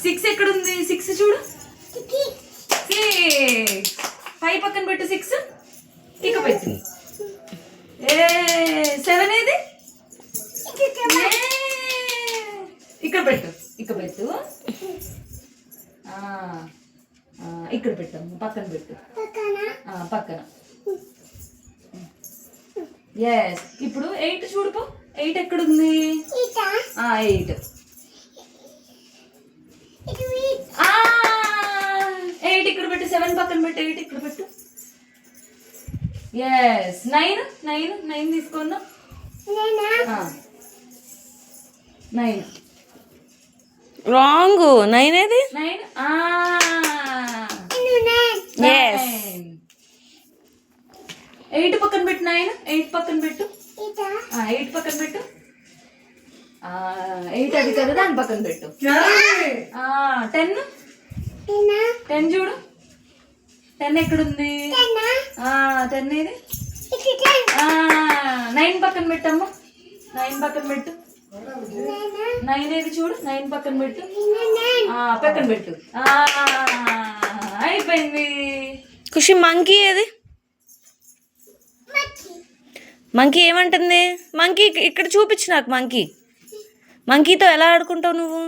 Six ఎక్కడుంది? Six చూడు. 5 పక్కన పెట్టు. 6 ఇక పెట్టు. 7 ఏది? ఇక్కడ పెట్టు. ఇక్కడ పెట్టు. ఇక్కడ పెట్టాము. పక్కన పెట్టు. పక్కన. ఎస్. ఇప్పుడు 8 చూడుపో. 8 ఎక్కడుంది? 8. 8 ఇక్కడ పెట్టు. 7 పక్కన పెట్టు. 8 ఇక్కడ పెట్టు. ఎస్. 9 తీసుకున్నా. 9 రాంగ్. 9 ఏది? 9. ఎస్. 8 పక్కన పెట్టు. 9 8 పక్కన పెట్టు. 8 పక్కన పెట్టు. 8 అది కదా, దాని పక్కన పెట్టు. 10 చూడు. 10 ఎక్కడుంది? 10 ఏది? 9 పక్కన పెట్టమ్మా. 9 పక్కన పెట్టు. 9 ఏది చూడు. 9 పక్కన పెట్టు. పక్కన పెట్టు. అయిపోయింది. ఖుషి మంకీ ఏది? మంకీ ఏమంటుంది? మంకీ ఇక్కడ చూపించు నాకు. మంకీతో ఎలా ఆడుకుంటావు నువ్వు?